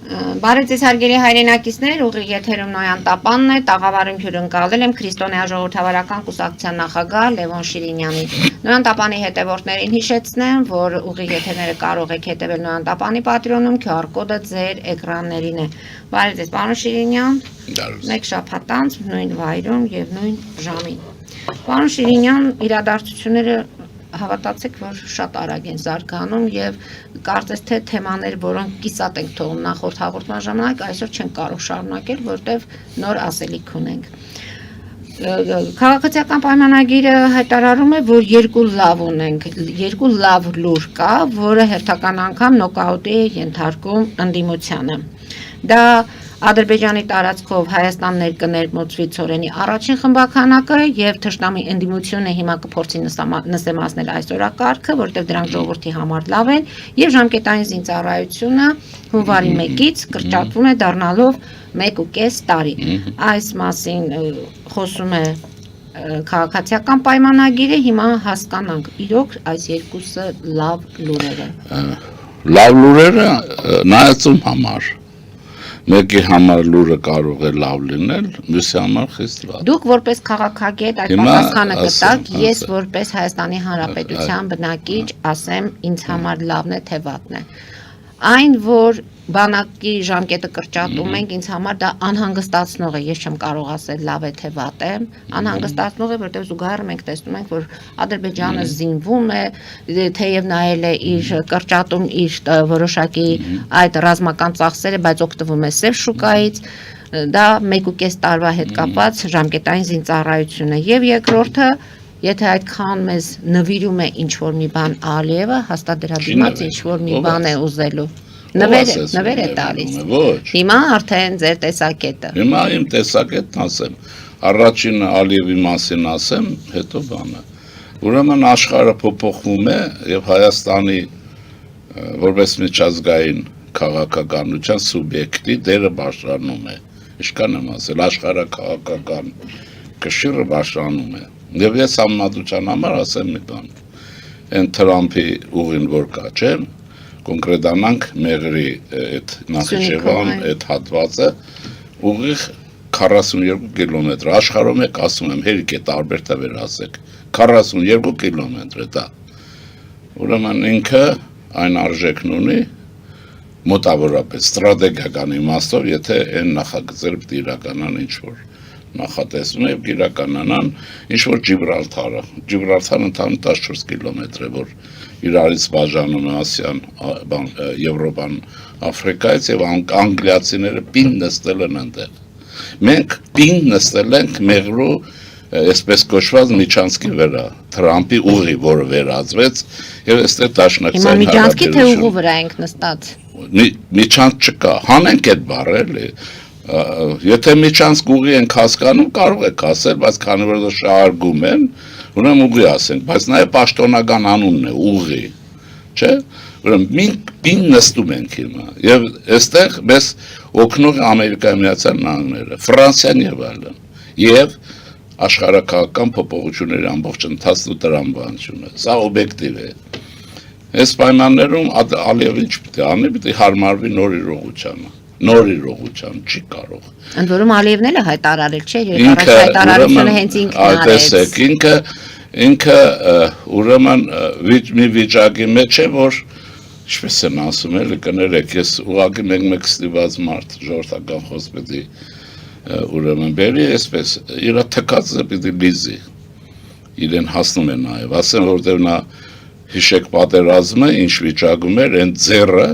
Բարև ձեզ հարգելի հայրենակիցներ, ուղիղ եթերում Նոյան Տապանն է, տաղավարում հյուրընկալել եմ Քրիստոնեա ժողովրդավարական կուսակցության նախագահ Լևոն Շիրինյանին։ Նոյան Տապանի հետևորդներին հիշեցնեմ, որ ուղիղ եթերները կարող եք հետևել Նոյան Տապանի պատրոնում, QR կոդը ձեր էկրաններին է։ Բարև ձեզ, պարոն Շիրինյան։ Մեկ շաբաթ անց նույն վայրում եւ նույն ժամին։ Պարոն Շիրինյան, իրադարձությունները հավատացեք, որ շատ արագ են զարգանում եւ կարծես թե թեմաներ, որոնք կիսատ ենք թողում նախորդ հաղորդման ժամանակ, այսօր չեն կարող շարունակել, որտեվ նոր ասելիք ունենք։ Քաղաքացիական պայմանագիրը հայտարարում է, որ երկու լավ ունենք, երկու լավ լուր կա, որը հերթական անգամ նոկաուտի է ենթարկում ընդդիմությանը։ Դա Ադրբեջանի տարածքով Հայաստան ներկներմուծվի ծորենի առաջին խմբականակը եւ թշնամի ընդդիմությունը հիմա կփորձի նսեմացնել այս օրակարգը, որտեղ դրանք ժողովրդի համար լավ են եւ ժամկետային զինծառայությունը հունվարի 1-ից կրճատվում է դառնալով 1.5 տարի։ Այս մասին խոսում է քաղաքացիական պայմանագիրը, հիմա հասկանանք իրոք այս երկուսը լավ լուրեր են։ Լավ լուրերը նայածում համար Մեկի համար լուրը կարող է լավ լինել, մյուսի համար խիստ վատ։ Դուք որպես քաղաքագետ այդ պատասխանը կտաք, ես որպես Հայաստանի Հանրապետության բնակիչ ասեմ, ինձ համար լավն է թե վատն է։ Այն, որ բանակի ժամկետը կրճատում ենք, ինձ համար դա անհանգստացնող է, ես չեմ կարող ասել լավ է թե վատ է, անհանգստացնող է, որտեղ զուգահեռ մենք տեսնում ենք, որ Ադրբեջանը զինվում է, թեև նայել է իր կրճատում իր որոշակի այդ ռազմական ծախսերը, բայց օգտվում է սև շուկայից, դա 1.5 տարվա հետ կապված ժամկետային զինծառայությունը եւ երկրորդը Եթե այդքան մեզ նվիրում է ինչ-որ մի բան Ալիևը, հաստատ դրա դիմաց ինչ-որ մի բան է ուզելու։ Նվեր է տալիս։ Հիմա արդեն ձեր տեսակետը։ Հիմա իմ տեսակետն ասեմ, առաջինը Ալիևի մասին ասեմ, հետո բանը։ Ուրեմն աշխարհը փոփոխվում է եւ Հայաստանի որպես միջազգային քաղաքականության սուբյեկտի դերը բարձրանում է։ Ինչքան եմ ասել, աշխարհաքաղաքական կշիռը բարձրանում է։ Եվ ես համեմատության համար ասեմ մի բան, են Թրամփի ուղին որ կա, չէ, կոնկրետանանք Մեղրի այդ Նախիջևան այդ հատվածը ուղիղ 42 կիլոմետր, աշխարհում եք ասում եմ, հերիք է տարբեր տվեր ասեք, 42 կիլոմետր է դա, ուրեմն ինքը այն արժեքն ունի մոտավորապես ստրատեգիական իմաստով, եթե այն նախագծերը պիտի իրականան ինչ-որ նախատեսում է և իրականանան ինչ-որ Ջիբրալթարը ընդհանուր 14 կիլոմետր է, որ իրարից բաժանում է Ասիան, Եվրոպան, Աֆրիկայից և անգլիացիները պին նստել են այնտեղ։ Մենք պին նստել ենք Մեղրու այսպես կոչված Միջանցքի վրա, Թրամփի ուղի, որը վերածվեց և այստեղ դաշնակցային հարաբերություն։ Հիմա Միջանցքի թե ուղու վրա ենք նստած։ Միջանց չկա, հանենք այդ բառը էլի։ Եթե միջանցք ուղի ենք հասկանում, կարող եք ասել, բայց քանի որ դա շահարկում են, ուրեմն ուղի ասենք, բայց նաև պաշտոնական անունն է, ուղի, չէ՞։ Ուրեմն մենք պին նստում ենք հիմա, եւ այստեղ մեզ օգնում է Ամերիկայի Միացյալ Նահանգները, Ֆրանսիան եւ այլն, եւ աշխարհակաղակական փոփոխությունների ամբողջ ընթացն ու տրամաբանությունը։ Սա օբյեկտիվ է։ Այս պայմաններում Ալիևը ինչ պիտի անի, պիտի հարմարվի նոր իրողության, չի կարող։ Ընդ որում Ալիևն էլ է հայտարարել, չէ՞, երբ հայտարարությունը հենց ինքն արեց։ Ինքը ուրեմն մի վիճակի մեջ է, որ ինչպես են ասում, էլի կներեք, ես ուղղակի մեկ ստիված մարդ, ժողովրդական խոսք պիտի ուրեմն բերի, այսպես իր թքածը պիտի լիզի, իրեն հասնում է նաև, ասեմ, որտեղ նա հիշեք պատերազմը, ինչ վիճակում էր, այն ձեռը,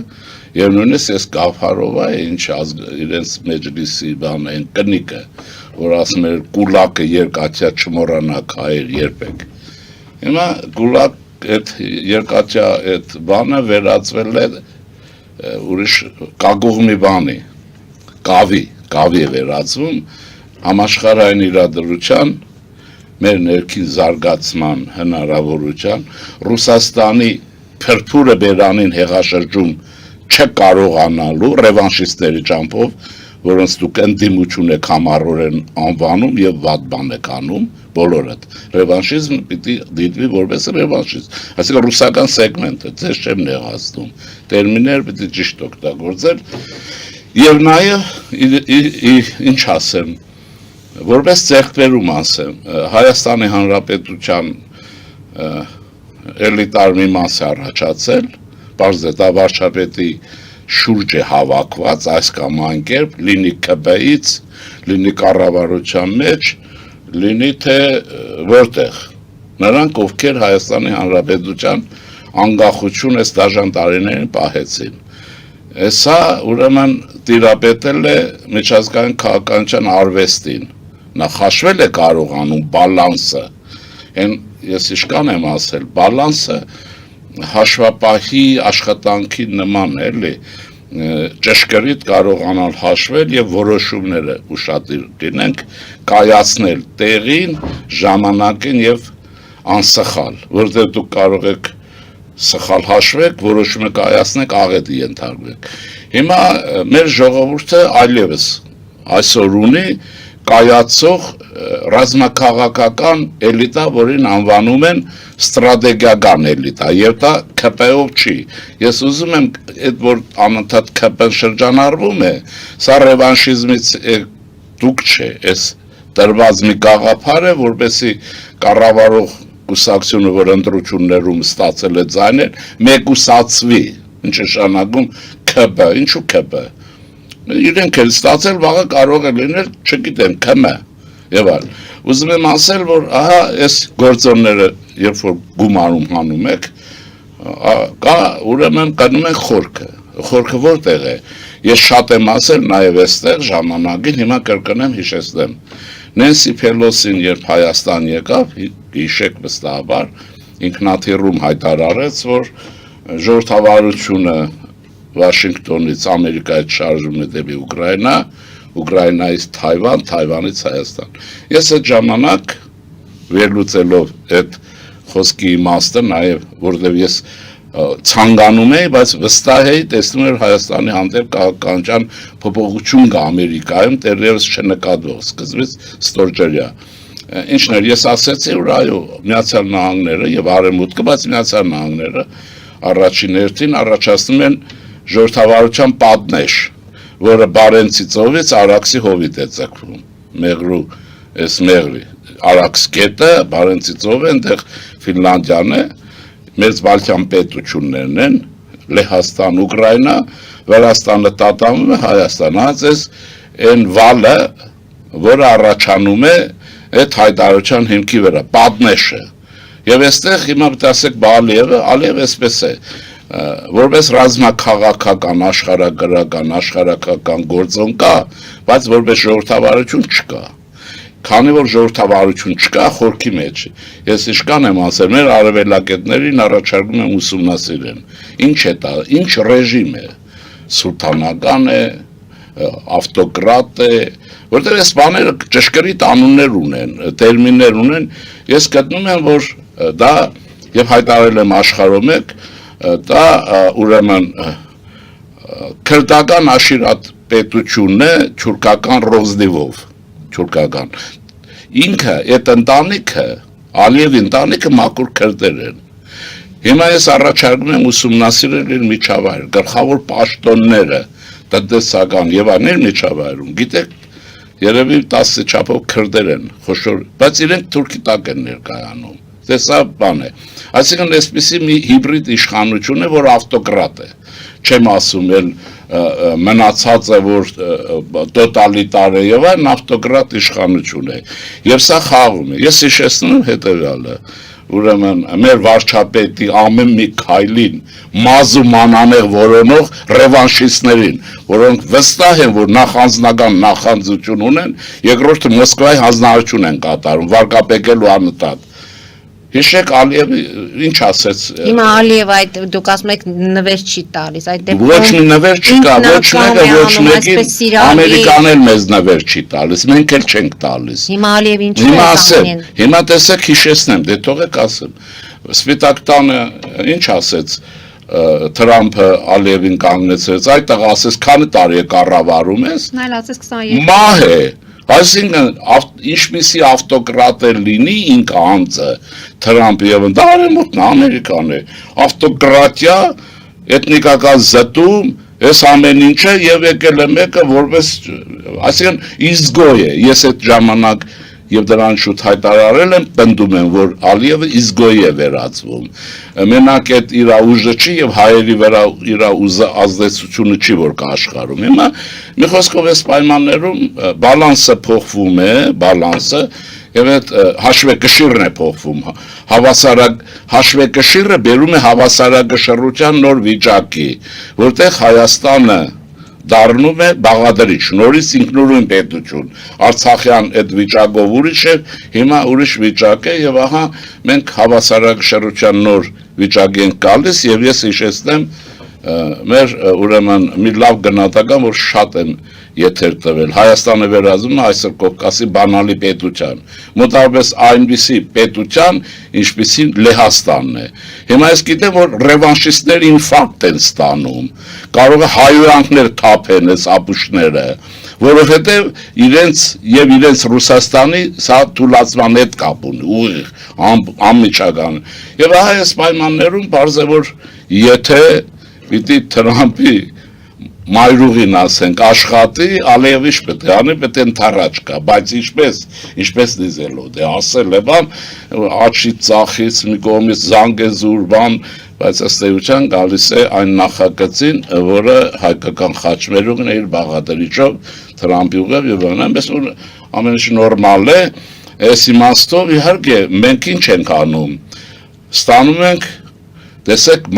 և նույնիսկ ես Գավհարովա է, ինչ իրենց մեջլիսի բան, այն կնիկը, որ ասում էր կուլակը երկաթյա չմոռանաք հայեր երբեք։ Հիմա կուլակ այդ երկաթյա այդ բանը վերածվել է ուրիշ կագուղմի բանի, կավի է վերածվում, համաշխարհային իրադրության, մեր ներքին զարգացման հնարավորության, Ռուսաստանի փրփուրը բերանին հեղաշրջում չկարողանալու ռևանշիստների ճամփով, որոնց դուք ընդդիմություն եք համառորեն անվանում եւ վատ բան եք անում, բոլորդ։ Ռևանշիզմը պիտի դիտվի որպես ռևանշիզմ։ Այսինքն ռուսական սեգմենտը, ձեզ չեմ նեղացնում։ Տերմիններ պիտի ճիշտ օգտագործել։ Եվ նաև ինչ ասեմ, որպես ձեռքբերում ասեմ, Հայաստանի Հանրապետության էլիտար մի մաս է առաջացել, պարզ է դա վարչապետի շուրջ է հավաքված այս կամ այն կերպ, լինի ԿԲ-ից, լինի կառավարության մեջ, լինի թե որտեղ, նրանք ովքեր Հայաստանի Հանրապետության անկախություն այս դաժան տարիներին պահեցին։ Սա ուրեմն տիրապետել է միջազգային քաղաքականության արվեստին, նա հաշվել է կարողանում բալանսը, ես իշքան եմ ասել, բալանսը հաշվապահի աշխատանքի նման էլի, ճշգրիտ կարողանալ հաշվել եւ որոշումները ուշադիր լինենք, կայացնել տեղին, ժամանակին եւ անսխալ, որտեղ դուք կարող եք սխալ հաշվեք, որոշումը կայացնեք, աղետի ենթարկվեք։ Հիմա մեր ժողովուրդը այլևս այսօր ունի կայացող ռազմաքաղաքական էլիտա, որին անվանում են ստրատեգիական էլիտա, եւ դա ԿՊ-ով չի։ Ես ուզում եմ, այդ որ անընդհատ ԿՊ-ն շրջանառվում է, սա ռևանշիզմից դուք չէ, այս տրված մի գաղափար է, որպեսզի կառավարող կուսակցությունը, որ ընտրություններում ստացել է ձայներ, մեկուսացվի, ինչ նշանակում ԿԲ, ինչու ԿԲ։ Իրենք էլ ստացել, վաղը կարող է լինել, չգիտեմ, ԿՄ եւ այլ։ Ուզում եմ ասել, որ ահա այս գործոնները, երբ որ գումարում հանում եք, կա ուրեմն կնում են խորքը։ Խորքը որտեղ է։ Ես շատ եմ ասել նաև այստեղ ժամանակին, հիմա կրկնեմ, հիշեցնեմ։ Նենսի Փելոսին, երբ Հայաստան եկավ, հիշեք վստահաբար, ինքնաթիռում հայտարարեց, որ ժողովրդավարությունը Վաշինգտոնից Ամերիկայից շարժվում է դեպի Ուկրաինա, Ուկրաինայից Թայվան, Թայվանից Հայաստան։ Ես այդ ժամանակ վերլուծելով այդ խոսքի իմաստը, նաև որտեղ ես ցանկանում էի, բայց վստահ էի, տեսնում էր Հայաստանի հանդեպ քաղաքականության փոփոխություն կա Ամերիկայում, դեռևս չնկատվող, սկզբից ստորջրյա։ Ինչն էր, ես ասեցի, որ այո, Միացյալ Նահանգները եւ Արևմուտքը, բայց Միացյալ Նահանգները առաջին հերթին առաջացնում են ժողովրդավարության պատնեշ, որը Բարենցի ծովից Արաքսի հովիտ է ձգվում, Մեղրու, այս Մեղրի, Արաքս գետը, Բարենցի ծովը, այնտեղ Ֆինլանդիան է, մեծ Բալթյան պետություններն են, Լեհաստան, Ուկրաինա, Վրաստանը տատանվում է Հայաստան, հաց այն վալը, որը առաջանում է այդ հայտարարության հիմքի վրա, պատնեշը։ Եվ այստեղ հիմա դասեք Ալիևը, Ալիևը այսպես է, որպես ռազմաքաղաքական, աշխարհագրական գործոն կա, բայց որպես ժողովրդավարություն չկա։ Քանի որ ժողովրդավարություն չկա, խորքի մեջ։ Ես իշքան եմ ասել, մեր արևելագետներին առաջարկում եմ ուսումնասիրեն։ Ինչ է դա, ինչ ռեժիմ է, սուլթանական է, ավտոկրատ է, որտեղ այս բաները ճշգրիտ անուններ ունեն, տերմիններ ունեն, ես գտնում եմ, որ դա, եւ հայտարարել եմ աշխարհում եք, դա ուրեմն քրդական աշիրատ պետությունն է թուրքական ռոզդիվով, թուրքական։ Ինքը, այդ ընտանիքը, Ալիևի ընտանիքը մաքուր քրդեր են։ Հիմա ես առաջարկում եմ ուսումնասիրել իր միջավայրը, գլխավոր պաշտոնները, տնտեսական եւ այլն միջավայրում, գիտեք, երևի 10 չափով քրդեր են, խոշոր, բայց իրենք թուրքի տակ են ներկայանում։ Դե սա բան է։ Այսինքն այսպիսի մի հիբրիդ իշխանություն է, որ ավտոկրատ է։ Չեմ ասում էլ մնացած է, որ տոտալիտար է եւ այլն, ավտոկրատ իշխանություն է։ Եվ սա խաղում է։ Ես հիշեցնում եմ հետեւյալը, ուրեմն մեր վարչապետի ամեն մի քայլին մազու մանանեղ որոնող ռևանշիստներին, որոնք վստահ են, որ նախանձնական նախանձություն ունեն, երկրորդը Մոսկվայի հանձնարարություն են կատարում, վարկապեկելու անընդհատ։ Հիշեք Ալիևը ինչ ասեց։ Հիմա Ալիևը այդ դուք ասում եք նվեր չի տալիս, այդ դեպքում ոչ մի նվեր չկա, ոչ մեկը ոչ մեկին Ամերիկան էլ մեզ նվեր չի տալիս, մենք էլ չենք տալիս։ Հիմա Ալիևը ինչու է ասում։ Հիմա տեսեք հիշեցնեմ, դե թողեք ասեմ։ Սպիտակ տանը ինչ ասեց Թրամփը Ալիևին կանգնեցրեց, այդտեղ ասեց, քանի տարի է կառավարում ես։ Նայել ասեց 22։ Մահ է։ Այսինքն ինչպիսի ավտոկրատ է լինի ինք անձը Թրամփը եւ դա արևմուտքն Ամերիկան է ավտոկրատիա էթնիկական զտում Այս ամեն ինչը եւ եկել է մեկը որպես այսինքն իզգոյ է ես այդ ժամանակ եւ դրան շուտ հայտարարել եմ պնդում եմ որ Ալիևը իզգոյ է վերածվում մենակ այդ իր ուժը չի եւ հայերի վրա իր ուժը ազդեցությունը չի որ կաշխարում հիմա մի խոսքով այս պայմաններում բալանսը փոխվում է բալանսը եւ այդ հաշվեկշիռն է փոխվում հաշվեկշիռը բերում է հավասարակշռության նոր վիճակի որտեղ Հայաստանը դառնում է բաղադրիչ նորից ինքնուրույն պետություն Արցախյան այդ վիճակով ուրիշ է հիմա ուրիշ վիճակ է եւ ահա մենք հավասարակշռության նոր վիճակի ենք գալիս եւ ես հիշեցնեմ մեր ուրեմն մի լավ գնահատական որ շատ եմ եթեր տվել Հայաստանը վերածվում է այսօր Կովկասի բանալի պետության մոտավորապես այնպիսի պետության ինչպիսին Լեհաստանն է հիմա ես գիտեմ որ ռևանշիստները ինֆարկտ են ստանում կարող է հայոյանքներ թափեն այս ապուշները որովհետև իրենց Ռուսաստանի սա թուլացման հետ կապ ունի ուղիղ անմիջական եւ ահա այս պայմաններում բարձ է որ եթե պիտի Թրամփի մայրուղին ասենք աշխատի Ալիևիչ պետք է անի պետք է ընթառաջ կա բայց ինչպես դիզելով դե ասել է բան աչի ծախից մի կողմից զանգեզուր բան բայց ըստ էության գալիս է այն նախագծին որը հայկական խաչմերուկն է իր բաղադրիչով Թրամփի ուղղ եւ այնպես որ ամեն ինչ նորմալ է այս իմաստով իհարկե մենք ինչ ենք անում ստանում ենք տեսեք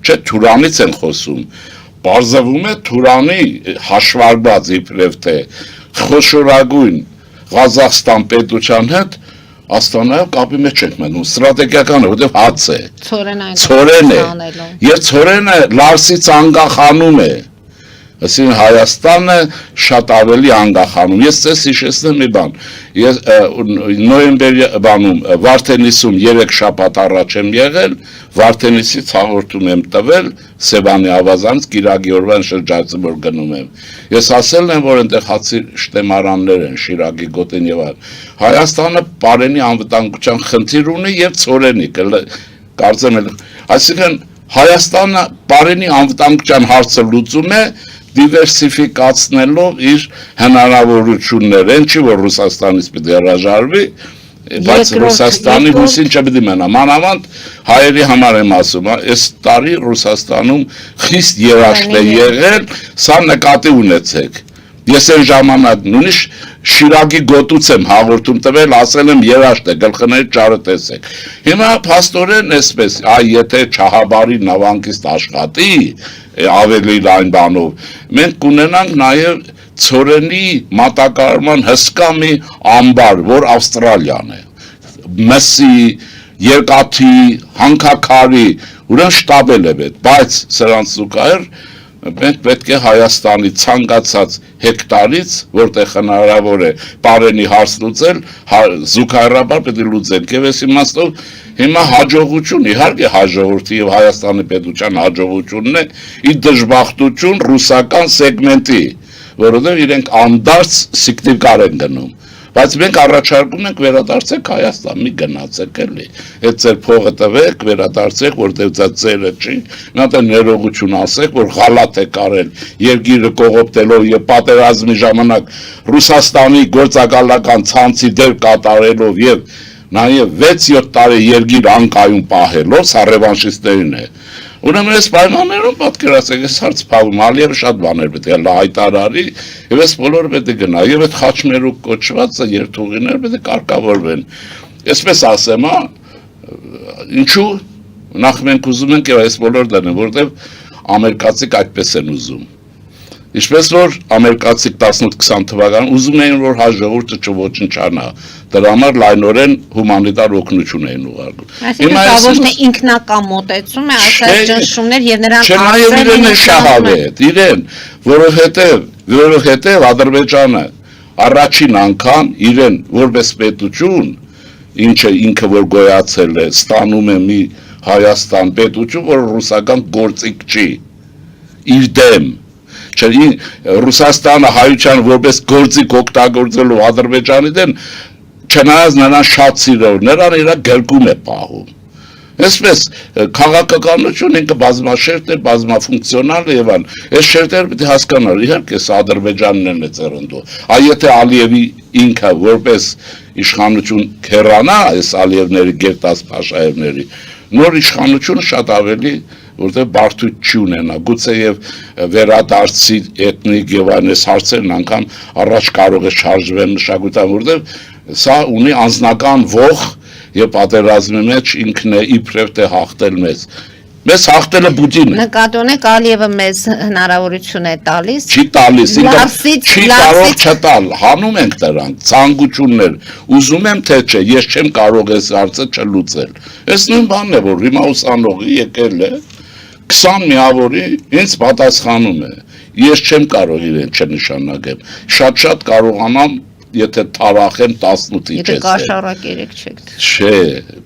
չէ Թուրանից են խոսում Պարզվում է Թուրանի հաշվարկված իբրև թե խոշորագույն Ղազախստան պետության հետ Աստանայով կապի մեջ ենք մնում ստրատեգիական է որտեղ հաց է ցորեն է եւ ցորենը Լարսից անկախանում է Այսինքն Հայաստանը շատ ավելի անկախանում ես ցես հիշեցնեմ մի բան ես նոյեմբերի բանում Վարդենիսում 3 շաբաթ առաջ եմ եղել Վարդենիսից հաղորդում եմ տվել Սևանի ավազանից Կիրակի օրվան շրջացում որ գնում եմ ես ասել եմ որ այնտեղ հացի շտեմարաններ են Շիրակի գոտեն եւ այլ Հայաստանը բարենի անվտանգության խնդիր ունի եւ ցորենի կարծեմ այսինքն Հայաստանը բարենի անվտանգության հարցը լուծում է դիվերսիֆիկացնելով իր հնարավորությունները, չի որ Ռուսաստանից պիտի հրաժարվի, բայց Ռուսաստանի հույսին չպիտի մնա։ Մանավանդ հայերի համար եմ ասում, այս տարի Ռուսաստանում խիստ երաշտ է եղել, սա նկատի ունեցեք։ Ես այն ժամանակ նույնիսկ Շիրակի գոտուց եմ հաղորդում տվել, ասել եմ երաշտ է, գլխների ճարը տեսեք։ Հիմա փաստորեն էսպես, եթե Չահաբարի նավանկիստ աշխատի, ավելի լայն բանով, մենք կունենանք նաև ցորենի մատակարարման հսկա մի ամբար, որ Ավստրալիան է։ Մսի, երկաթի, հանքաքարի, ուրեմն շտաբել է պետք, բայց սրանց զուգահեռ մենք պետք է Հայաստանի ցանկացած հեկտարից, որտեղ հնարավոր է բարենի հարց լուծել, զուգահեռաբար պետք է լուծենք։ Եվ այս իմաստով հիմա հաջողություն, իհարկե հաջողորդի եւ Հայաստանի պետության հաջողությունն է, ի դժբախտություն ռուսական սեգմենտի, որովհետեւ իրենք անդարձ սիկտիկար են գնում։ Բայց մենք առաջարկում ենք վերադարձեք Հայաստան, մի գնացեք էլի։ Այդ ձեր փողը տվեք, վերադարձեք, որտեղ դա ձերը չի։ Մի հատ ներողություն ասեք, որ գալատ է կարել երկիրը կողոպտելով եւ պատերազմի ժամանակ Ռուսաստանի գործակալական ցանցի դեր կատարելով եւ նաեւ 6-7 տարի երկիր անկայուն պահելով, սա ռևանշիստերին է։ Ուրեմն այս պայմաններում պատկերացրեք, այս հարց փակում Ալիևը շատ բաներ պետք է հայտարարի, եւ այս բոլորը պետք է գնա, եւ այդ խաչմերուկ կոչվածը երթուղիները պետք է կարգավորվեն։ Այսպես ասեմ, ինչու նախ մենք ուզում ենք եւ այս բոլորը դնեն, որովհետեւ ամերիկացիք այդպես են ուզում։ Ինչպես որ ամերիկացիք 18-20 թվականին ուզում էին որ հաջողորդը չոչնչանա, դրա համար լայնորեն հումանիտար օգնություն էին ուղարկում։ Հիմա ոչ թե ինքնական մոտեցում է, ասած ճնշումներ եւ նրանք իրեն է շահավետ, իրեն, որովհետեւ Ադրբեջանը առաջին անգամ իրեն որպես պետություն, ինչը ինքը որ գոյացել է, ստանում է մի Հայաստան պետություն, որ ռուսական գործիք չի, իր դեմ Ռուսաստանը հայության որպես գործիք օգտագործելով Ադրբեջանի դեմ չնայած նրան շատ սիրով նրան իր գրկում է պահում Այսպես քաղաքականություն ինքը բազմաշերտ է, բազմաֆունկցիոնալ է եւ այլն։ Այս շերտերը պետք է հասկանալ, իհարկե սա Ադրբեջանն է ծերնդու։ Այ եթե Ալիևի ինքը որպես իշխանություն քերանա այս Ալիևների Գերտաս Փաշաևների, նոր իշխանությունը շատ ավելի որտեղ բարդույթ չի ունենա, գուցե եւ վերադարձի էթնիկ եւ այլն հարցերն անգամ առաջ կարող է շարժվեն մշակութան, որտեղ սա ունի անձնական ողջ եւ պատերազմի մեջ ինքն է իբրև թե հաղթել մեզ։ Մեզ հաղթելը Պուտինն է։ Նկատողեք Ալիևը մեզ հնարավորություն է տալիս։ Չի տալիս, չի կարող չտալ, հանում ենք դրանք, ցանկություններ։ Ուզում եմ թե չէ, ես չեմ կարող այս հարցը չլուծել։ Այս նույն բանն է, որ հիմա ուսանողի եկել է 20 միավորի ինձ պատասխանում է։ Ես չեմ կարող իրեն չնշանակեմ։ Շատ կարողանամ եթե թարախեմ 18-ի Եթե կաշառակ 3 չեք։ Չէ,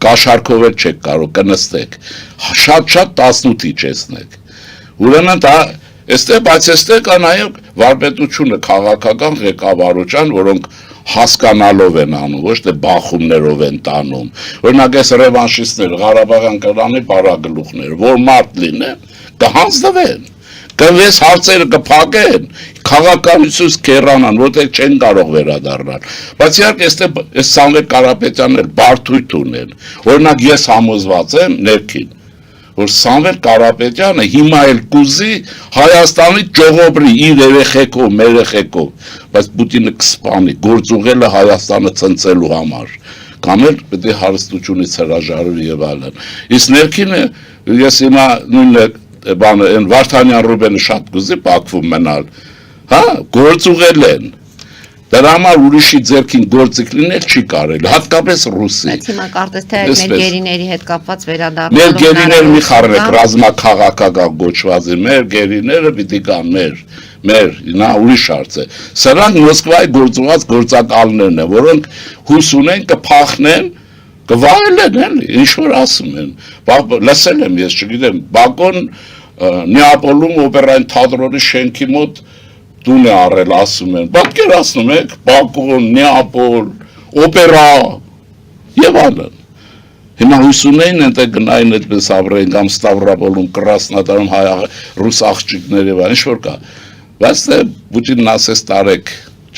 կաշառքով էլ չեք կարող կնստեք։ Շատ 18-ի չեսնեք։ Ուրեմն դա բայց այստեղ կա նաև վարպետությունը քաղաքական ղեկավարության, որոնք հասկանալով են անում, ոչ թե բախումներով են տանում։ Օրինակ այս ռևանշիստներ, Ղարաբաղյան կրանի բարագլուխներ, որ մարդ լինեն, կհանձնվեն։ Կվես հարցերը կփակեն, քաղաքականությունից կերանան, որտեղ չեն կարող վերադառնալ։ Բայց իհարկե այս Սամվել Կարապետյանն էլ բարդույթ ունեն։ Օրինակ ես համոզված եմ ներքին, որ Սամվել Կարապետյանը հիմա էլ կուզի Հայաստանի ճողոբրի իր երեխեքով, մերեխեքով, բայց Պուտինը կսպանի, գործուղելը Հայաստանը ցնցելու համար։ Կամ էլ պետք է հարստությունից հրաժարվի եւ այլն։ Իսկ ներքինը ես հիմա նույնը բանը այն Վարդանյան Ռուբենը շատ կուզի Բաքվում մնալ, հա, գործուղել են։ Դրա համար ուրիշի ձեռքին գործիք լինել չի կարելի, հատկապես ռուսի։ Բայց հիմա կարծես թե մեր գերիների հետ կապված վերադառնալու մեր գերիները մի խառնեք ռազմաքաղաքական գոչվածի, մեր գերիները պիտի կան մեր, նա ուրիշ հարց է։ Սրանք Մոսկվայի գործուղած գործակալներն են, որոնք հույս ունեն կփախնեն կվայելեն էլի, ինչ-որ ասում են, լսել եմ ես, չգիտեմ, Բաքոն Նեապոլում օպերային թատրոնի շենքի մոտ տուն է առել, ասում են, պատկերացնում եք, Բաքոն, Նեապոլ, օպերա եւ այլն։ Հիմա հույս ունեին ընդ գնային այդպես ապրեն կամ Ստավրոպոլում, Կրասնոդարում ռուս աղջիկներ եւ ինչ-որ կա։ Բայց թե Պուտինն ասես տարեք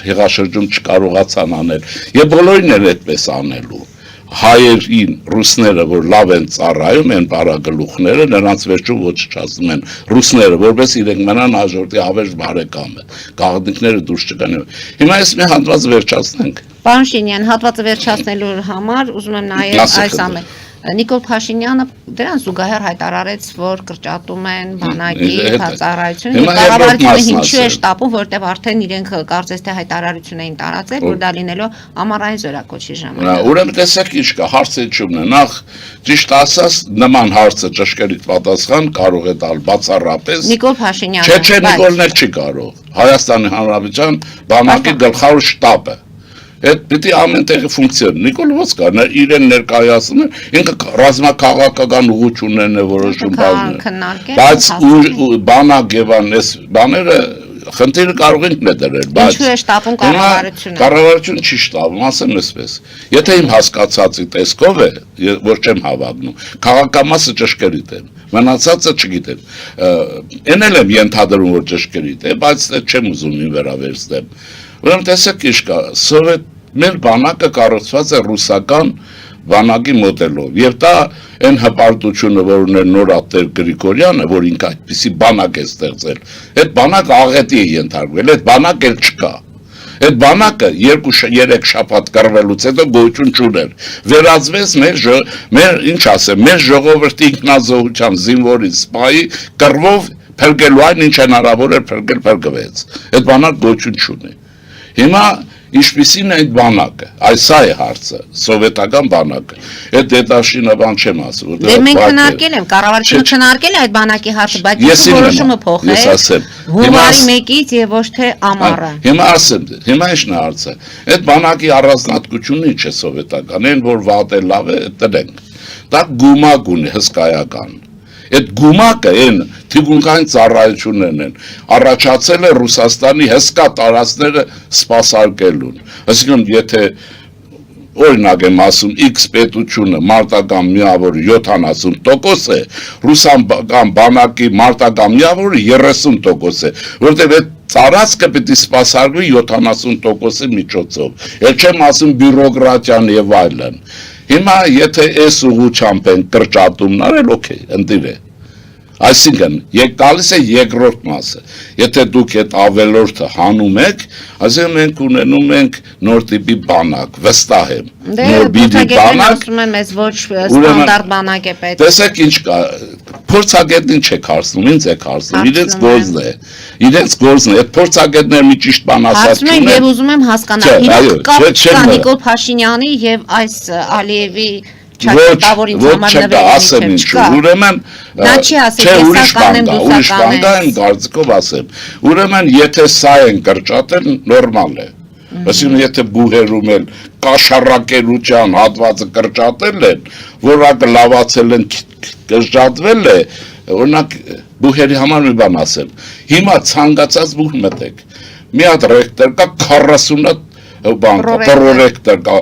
հեղաշրջում չկարողացան անել, եւ բոլորին էլ այդպես անելու։ Հայերին, ռուսները, որ լավ են ծառայում են բարագլուխները, նրանց վերջում ոչ չասում են ռուսները, որպես իրենք մնան հաջորդի հավերժ բարեկամը, գաղտնիքները դուրս չգան։ Հիմա այս մի հատված վերջացնենք։ Պարոն Շինյան, հատվածը վերջացնելու համար ուզում եմ նաև այս ամեն Նիկոլ Փաշինյանը դրան զուգահեռ հայտարարեց, որ կրճատում են բանակի բացառայությունը, կառավարությունը ինչու է շտապում, որտեղ արդեն իրենք կարծես թե հայտարարություն էին տարածել, որ դա լինելու ամառային զորակոչի ժամանակ։ Ուրեմն տեսեք ինչ կա, հարցը չունի։ Նախ ճիշտ ասած նման հարցը ճշգրիտ պատասխան կարող է տալ բացառապես Նիկոլ Փաշինյանը։ Չէ, Նիկոլն էլ չի կարող։ Հայաստանի Հանրապետության բանակի գլխավոր շտաբը Այդ պիտի ամեն տեղի ֆունկցիոն Նիկոլ ոնց կա իրեն ներկայացնում է ինքը ռազմաքաղաքական ուղղություններն է որոշում բաժանել բայց բանակ եւ այս բաները խնդիրը կարող ենք ներդրել բայց ինչու է շտապում կառավարությունը կառավարությունը չի շտապում ասեմ այսպես եթե իմ հասկացածի տեսքով է որ չեմ հավակնում քաղաքամասը ճշգրիտ է մնացածը չգիտեմ այն էլ եմ ենթադրում որ ճշգրիտ է բայց չեմ ուզում ին վերաբերստեմ Ուրեմն տեսեք ինչ կա, սովետ մեր բանակը կառուցված է ռուսական բանակի մոդելով եւ դա այն հպարտությունը որ ուներ նորատեր Գրիգորյանը որ ինքը այդպիսի բանակ է ստեղծել այդ բանակը աղետի է ենթարկվել այդ բանակը չկա այդ բանակը 2-3 շաբաթ կռվելուց հետո գոյություն չուներ վերածվեց մեր ինչ ասեմ մեր ժողովրդի ինքնազոհության զինվորի սպայի կռվով փրկելու այն ինչ հնարավոր էր փրկվեց այդ բանակ գոյություն չունի Հիմա ինչպիսին է այդ բանակը, այս սա է հարցը, սովետական բանակը, այդ դետաշինը բան չեմ ասում, Դե մենք քննարկել եմ, կառավարությունը քննարկել է այդ բանակի հարցը, բայց ինչ որոշումը փոխել, հունվարի 1-ից եւ ոչ թե ամառը։ Հիմա ասեմ, հիմա ի՞նչն է հարցը, այդ բանակի առանձնահատկությունը ինչ է սովետական, այն որ վատը լավ է, տնենք, դա գումակ ունի հսկայական Այդ գումակը այն թիկունքային ծառայություններն են առաջացել է Ռուսաստանի հսկա տարածքները սպասարկելուն։ Այսինքն եթե օրինակ եմ ասում, X պետությունը մարտական միավորը 70% է, ռուսական բանակի մարտական միավորը 30% է, որտեղ այդ ծառացքը պիտի սպասարկվի 70%-ի միջոցով։ Էլ չեմ ասում բյուրոկրատիան եւ այլն։ Հիմա եթե այս ուղղությամբ են կրճատումն արել, օքեյ, ընտիր է։ Այսինքն, գալիս է երկրորդ մասը։ Եթե դուք այդ ավելորդը հանում եք, այսինքն մենք ունենում ենք նոր տիպի բանակ, վստահ եմ։ Նոր բիդի բանակ, ասում են մեզ ոչ ստանդարտ բանակ է պետք։ Տեսեք ինչ կա, փորձագետին չեք հարցնում, ինձ եք հարցնում, իրենց գործն է։ Իրենց գործն է, այդ փորձագետները մի ճիշտ բան ասած չունեն։ Հարցնում եմ եւ ուզում եմ հասկանալ, իրոք կա Նիկոլ Փաշինյանի եւ այս Ալիևի Ոչ, չկա, ասեմ ինչու, ուրեմն, չէ, ուրիշ բան կա, եմ կարծիքով ասեմ, ուրեմն, եթե սա են կրճատել, նորմալ է, ասում եթե բուհերում են, կաշառակերության հատվածը կրճատել են, որակը լավացել են, կրճատվել է, օրինակ, բուհերի համար մի բան ասեմ, հիմա ցանկացած բուհ մտեք, մի հատ ռեկտոր կա 40 պրորեկտոր կա,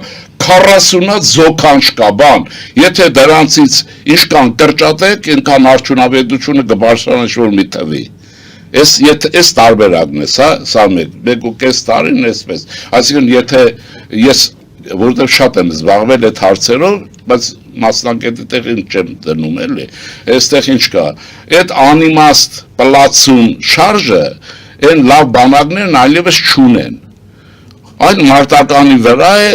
40 զոքանչ կա բան, եթե դրանցից ինչքան կրճատեք, ինքան արդյունավետությունը կբարձրանա ինչ-որ մի թվի։ Այս տարբերակն է, սա մեկ ու կես տարին էսպես։ Այսինքն եթե ես, որովհետև շատ եմ զբաղվել այդ հարցերով, բայց մասնակետի տեղին չեմ դնում էլի, այստեղ ինչ կա, այդ անիմաստ պլացում շարժը, այն լավ բանակներն այլևս չունեն։ Այն մարտականի վրա է,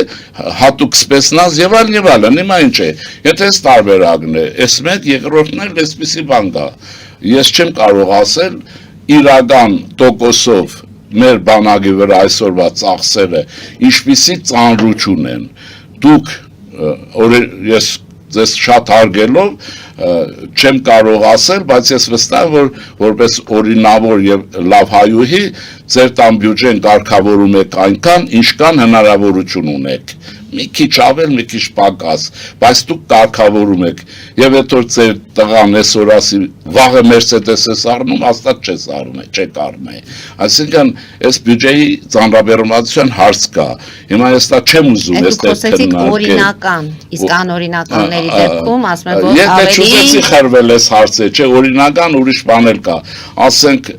հատուկ սպեսնազ եւ այլն, հիմա ինչ է, եթե այս տարբերակն է, այս մեկ երկրորդն էլ այսպիսի բան կա, ես չեմ կարող ասել իրական տոկոսով մեր բանակի վրա այսօրվա ծախսերը, ինչպիսի ծանրություն են, դուք, ես ձեզ շատ հարգելով, չեմ կարող ասել, բայց ես վստահ եմ, որ որպես օրինավոր եւ լավ հայուհի ձեր տան բյուջեն կարգավորում եք այնքան, ինչքան հնարավորություն ունեք։ Մի քիչ ավել, մի քիչ պակաս, բայց դուք կարգավորում եք եւ այդ որ ձեր տղան այսօր ասի վաղը Mercedes ես առնում, հաստատ չես առնի, չեք առնի։ Այսինքն այս բյուջեի ծանրաբեռնվածության հարց կա։ Հիմա ես դա չեմ ուզում այստեղ քննարկել։ Օրինական, իսկ անօրինականների դեպքում ասում եմ, որ ավելի չուզեցի խրվել այս հարցը, չէ, օրինական ուրիշ բան էլ կա։ Ասենք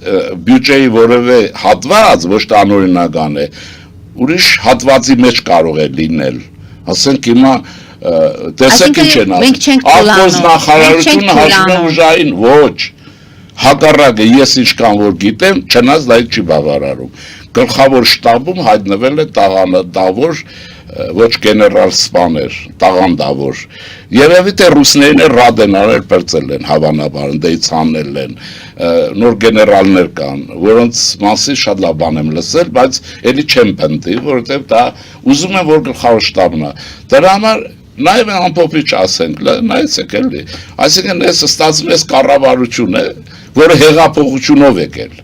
բյուջեի որևէ հատված, ոչ թե անօրինական է, ուրիշ հատվածի մեջ կարող է լինել, ասենք հիմա տեսեք ինչ են ասում, արտոց նախարարությունը հաշվում է ուժային, ոչ, հակառակը ես ինչքան որ գիտեմ, չնայած դա չի բավարարում, գլխավոր շտաբում հայտնվել է տաղանը դավոր, ոչ գեներալ սպաներ, տաղան դավոր, երևի թե ռուսներն են ռադ են արել պրծել են, հավանաբար, դեից հանել են, նոր գեներալներ կան, որոնց մասի շատ լավ բան եմ լսել, բայց էլի չեմ պնդի, որովհետև դա ուզում եմ, որ գլխավոր շտաբն է, դրա համար նաև ամփոփիչ ասենք, նայեցեք էլի, այսինքն այս ստացվում է կառավարություն է, որը հեղափոխությունով եկել,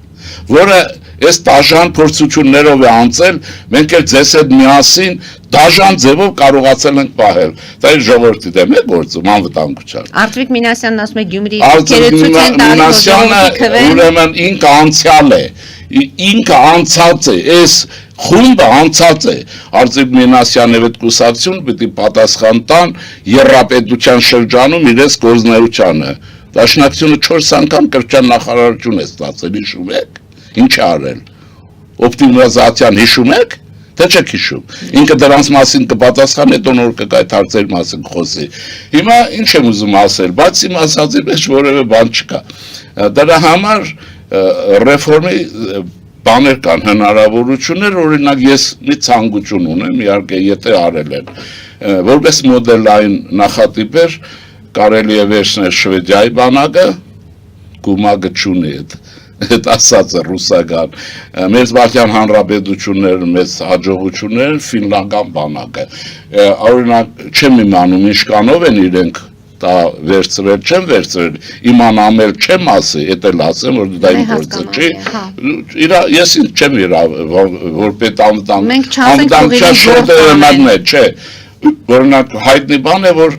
որը այս դաժան փորձություններով է անցել, մենք էլ ձեզ հետ միասին դաժան ձևով կարողացել ենք պահել։ Դա է ժողովրդի դեմ է գործում անվտանգության։ Արտվիկ Մինասյանն ասում է Գյումրի Մինասյանը ուրեմն ինքը անցյալ է, ինքը անցած է, այս խումբը անցած է, Արտվիկ Մինասյանը այդ կուսակցություն պիտի պատասխան տան եռապետության շրջանում իրենց գործունեությանը։ Դաշնակցությունը 4 անգամ կրթության նախարարություն է ստացել, հիշում եք։ Ինչ է արել, օպտիմիզացիան հիշում եք, թե չեք հիշում, ինքը դրանց մասին կպատասխան հետո նոր կգա այդ հարցերի մասին խոսի, հիմա ինչ եմ ուզում ասել, բայց իմ ասածի մեջ որևէ բան չկա, դրա համար ռեֆորմի բաներ կան հնարավորություններ, օրինակ ես մի ցանկություն ունեմ, իհարկե եթե արել են, որպես մոդելային նախատիպեր կարելի է վերցնել Շվեդիայի բանակը, գումագը չունի այդ ասածը ռուսական, մեծ Բալթյան հանրապետություններ, մեծ հաջողություններ, ֆինլանդական բանակը, օրինակ չեմ իմանում ինչքանով են իրենք դա վերցրել, չեմ վերցրել, իմանամ էլ չեմ ասի, էդ էլ ասեմ, որ դա իմ գործը չի, ես չեմ որ պետ անվտանգության շուրջ մատն է, չէ, օրինակ հայտնի բան է, որ